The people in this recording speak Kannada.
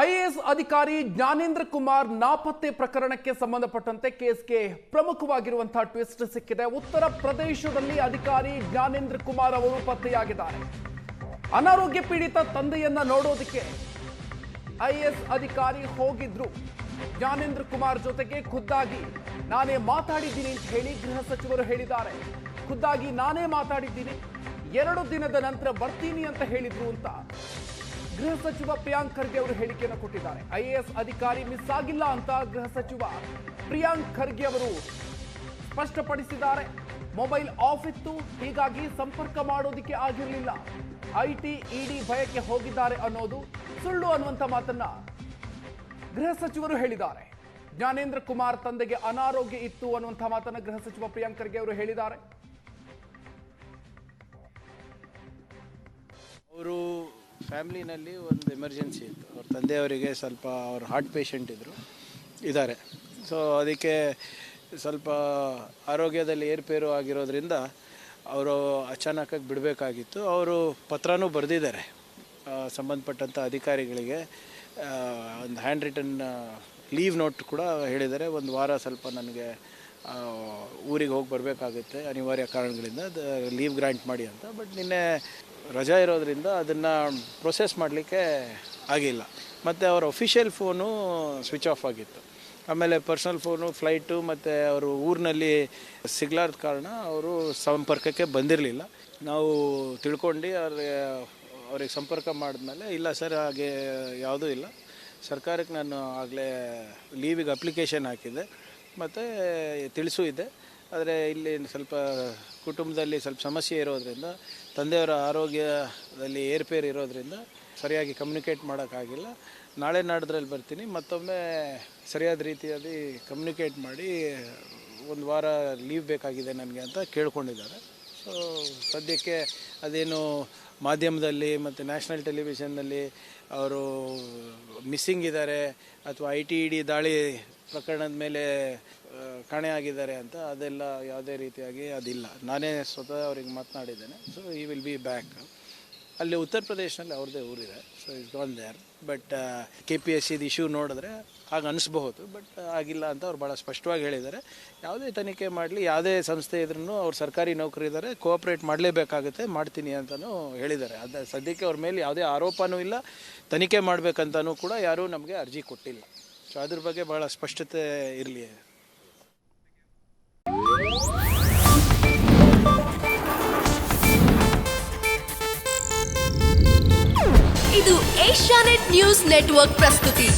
ಐಎಎಸ್ ಅಧಿಕಾರಿ ಜ್ಞಾನೇಂದ್ರ ಕುಮಾರ್ ನಾಪತ್ತೆ ಪ್ರಕರಣಕ್ಕೆ ಸಂಬಂಧಪಟ್ಟಂತೆ ಕೇಸ್ಗೆ ಪ್ರಮುಖವಾಗಿರುವಂತಹ ಟ್ವಿಸ್ಟ್ ಸಿಕ್ಕಿದೆ. ಉತ್ತರ ಪ್ರದೇಶದಲ್ಲಿ ಅಧಿಕಾರಿ ಜ್ಞಾನೇಂದ್ರ ಕುಮಾರ್ ಅವರು ಪತ್ತೆಯಾಗಿದ್ದಾರೆ. ಅನಾರೋಗ್ಯ ಪೀಡಿತ ತಂದೆಯನ್ನ ನೋಡೋದಕ್ಕೆ ಐಎಎಸ್ ಅಧಿಕಾರಿ ಹೋಗಿದ್ರು. ಜ್ಞಾನೇಂದ್ರ ಕುಮಾರ್ ಜೊತೆಗೆ ಖುದ್ದಾಗಿ ನಾನೇ ಮಾತಾಡಿದ್ದೀನಿ ಅಂತ ಹೇಳಿ ಗೃಹ ಸಚಿವರು ಹೇಳಿದ್ದಾರೆ. ಖುದ್ದಾಗಿ ನಾನೇ ಮಾತಾಡಿದ್ದೀನಿ, 2 ದಿನದ ನಂತರ ಬರ್ತೀನಿ ಅಂತ ಹೇಳಿದ್ರು ಅಂತ ಗೃಹ ಸಚಿವ ಪ್ರಿಯಾಂಕ್ ಖರ್ಗೆ ಅವರು ಹೇಳಿಕೆಯನ್ನು ಕೊಟ್ಟಿದ್ದಾರೆ. ಐಎಎಸ್ ಅಧಿಕಾರಿ ಮಿಸ್ ಆಗಿಲ್ಲ ಅಂತ ಗೃಹ ಸಚಿವ ಪ್ರಿಯಾಂಕ್ ಖರ್ಗೆ ಅವರು ಸ್ಪಷ್ಟಪಡಿಸಿದ್ದಾರೆ. ಮೊಬೈಲ್ ಆಫ್ ಇತ್ತು, ಹೀಗಾಗಿ ಸಂಪರ್ಕ ಮಾಡೋದಕ್ಕೆ ಆಗಿರಲಿಲ್ಲ. ಐಟಿ ಇಡಿ ಭಯಕ್ಕೆ ಹೋಗಿದ್ದಾರೆ ಅನ್ನೋದು ಸುಳ್ಳು ಅನ್ನುವಂಥ ಮಾತನ್ನ ಗೃಹ ಸಚಿವರು ಹೇಳಿದ್ದಾರೆ. ಜ್ಞಾನೇಂದ್ರ ಕುಮಾರ್ ತಂದೆಗೆ ಅನಾರೋಗ್ಯ ಇತ್ತು ಅನ್ನುವಂಥ ಮಾತನ್ನ ಗೃಹ ಸಚಿವ ಪ್ರಿಯಾಂಕ್ ಖರ್ಗೆ ಅವರು ಹೇಳಿದ್ದಾರೆ. ಅವರು ಫ್ಯಾಮ್ಲಿನಲ್ಲಿ ಒಂದು ಎಮರ್ಜೆನ್ಸಿ ಇತ್ತು. ಅವ್ರ ತಂದೆಯವರಿಗೆ ಸ್ವಲ್ಪ ಅವ್ರ ಹಾರ್ಟ್ ಪೇಷಂಟ್ ಇದ್ದಾರೆ. ಸೊ ಅದಕ್ಕೆ ಸ್ವಲ್ಪ ಆರೋಗ್ಯದಲ್ಲಿ ಏರುಪೇರು ಆಗಿರೋದ್ರಿಂದ ಅವರು ಅಚಾನಕ್ಕಾಗಿ ಬಿಡಬೇಕಾಗಿತ್ತು. ಅವರು ಪತ್ರನೂ ಬರೆದಿದ್ದಾರೆ ಸಂಬಂಧಪಟ್ಟಂಥ ಅಧಿಕಾರಿಗಳಿಗೆ. ಒಂದು ಹ್ಯಾಂಡ್ ರಿಟನ್ ಲೀವ್ ನೋಟ್ ಕೂಡ ಹೇಳಿದ್ದಾರೆ. ಒಂದು ವಾರ ಸ್ವಲ್ಪ ನನಗೆ ಊರಿಗೆ ಹೋಗಿ ಬರಬೇಕಾಗುತ್ತೆ ಅನಿವಾರ್ಯ ಕಾರಣಗಳಿಂದ, ಲೀವ್ ಗ್ರಾಂಟ್ ಮಾಡಿ ಅಂತ. ಬಟ್ ನಿನ್ನೆ ರಜಾ ಇರೋದ್ರಿಂದ ಅದನ್ನು ಪ್ರೊಸೆಸ್ ಮಾಡಲಿಕ್ಕೆ ಆಗಿಲ್ಲ. ಮತ್ತು ಅವರ ಅಫಿಷಿಯಲ್ ಫೋನು ಸ್ವಿಚ್ ಆಫ್ ಆಗಿತ್ತು. ಆಮೇಲೆ ಪರ್ಸ್ನಲ್ ಫೋನು, ಫ್ಲೈಟು ಮತ್ತು ಅವರು ಊರಿನಲ್ಲಿ ಸಿಗ್ಲಾರ್ದ ಕಾರಣ ಅವರು ಸಂಪರ್ಕಕ್ಕೆ ಬಂದಿರಲಿಲ್ಲ. ನಾವು ತಿಳ್ಕೊಂಡು ಅವ್ರಿಗೆ ಸಂಪರ್ಕ ಮಾಡಿದ್ಮೇಲೆ ಇಲ್ಲ ಸರ್ ಹಾಗೆ ಯಾವುದೂ ಇಲ್ಲ, ಸರ್ಕಾರಕ್ಕೆ ನಾನು ಆಗಲೇ ಲೀವಿಗೆ ಅಪ್ಲಿಕೇಶನ್ ಹಾಕಿದ್ದೆ ಮತ್ತು ತಿಳಿಸೂ ಇದೆ. ಆದರೆ ಇಲ್ಲಿ ಸ್ವಲ್ಪ ಕುಟುಂಬದಲ್ಲಿ ಸ್ವಲ್ಪ ಸಮಸ್ಯೆ ಇರೋದರಿಂದ, ತಂದೆಯವರ ಆರೋಗ್ಯದಲ್ಲಿ ಏರ್ಪೇರು ಇರೋದರಿಂದ ಸರಿಯಾಗಿ ಕಮ್ಯುನಿಕೇಟ್ ಮಾಡೋಕ್ಕಾಗಿಲ್ಲ. ನಾಳೆ ನಾಡಿದ್ರಲ್ಲಿ ಬರ್ತೀನಿ, ಮತ್ತೊಮ್ಮೆ ಸರಿಯಾದ ರೀತಿಯಲ್ಲಿ ಕಮ್ಯುನಿಕೇಟ್ ಮಾಡಿ ಒಂದು ವಾರ ಲೀವ್ ಬೇಕಾಗಿದೆ ನನಗೆ ಅಂತ ಕೇಳ್ಕೊಂಡಿದ್ದಾರೆ. ಸೊ ಸದ್ಯಕ್ಕೆ ಅದೇನು ಮಾಧ್ಯಮದಲ್ಲಿ ಮತ್ತು ನ್ಯಾಷನಲ್ ಟೆಲಿವಿಷನ್ನಲ್ಲಿ ಅವರು ಮಿಸ್ಸಿಂಗ್ ಇದ್ದಾರೆ ಅಥವಾ ITED ದಾಳಿ ಪ್ರಕರಣದ ಮೇಲೆ ಕಾಣೆಯಾಗಿದ್ದಾರೆ ಅಂತ ಅದೆಲ್ಲ ಯಾವುದೇ ರೀತಿಯಾಗಿ ಅದಿಲ್ಲ. ನಾನೇ ಸ್ವತಃ ಅವ್ರಿಗೆ ಮಾತನಾಡಿದ್ದೇನೆ. ಸೊ ಈ ವಿಲ್ ಬಿ ಬ್ಯಾಕ್. ಅಲ್ಲಿ ಉತ್ತರ ಪ್ರದೇಶನಲ್ಲಿ ಅವ್ರದ್ದೇ ಊರಿದೆ. So is gone there. But KPSC issue ನೋಡಿದ್ರೆ ಹಾಗೆ ಅನಿಸ್ಬಹುದು, ಬಟ್ ಆಗಿಲ್ಲ ಅಂತ ಅವ್ರು ಭಾಳ ಸ್ಪಷ್ಟವಾಗಿ ಹೇಳಿದ್ದಾರೆ. ಯಾವುದೇ ತನಿಖೆ ಮಾಡಲಿ, ಯಾವುದೇ ಸಂಸ್ಥೆ ಇದ್ರೂ ಅವ್ರು ಸರ್ಕಾರಿ ನೌಕರಿದ್ದಾರೆ, ಕೋಆಪ್ರೇಟ್ ಮಾಡಲೇಬೇಕಾಗುತ್ತೆ, ಮಾಡ್ತೀನಿ ಅಂತಲೂ ಹೇಳಿದ್ದಾರೆ. ಅದು ಸದ್ಯಕ್ಕೆ ಅವ್ರ ಮೇಲೆ ಯಾವುದೇ ಆರೋಪನೂ ಇಲ್ಲ. ತನಿಖೆ ಮಾಡಬೇಕಂತನೂ ಕೂಡ ಯಾರೂ ನಮಗೆ ಅರ್ಜಿ ಕೊಟ್ಟಿಲ್ಲ. ಸೊ ಅದ್ರ ಬಗ್ಗೆ ಭಾಳ ಸ್ಪಷ್ಟತೆ ಇರಲಿ. ಇದು ಏಷ್ಯಾನೆಟ್ ನ್ಯೂಸ್ ನೆಟ್ವರ್ಕ್ ಪ್ರಸ್ತುತಿ.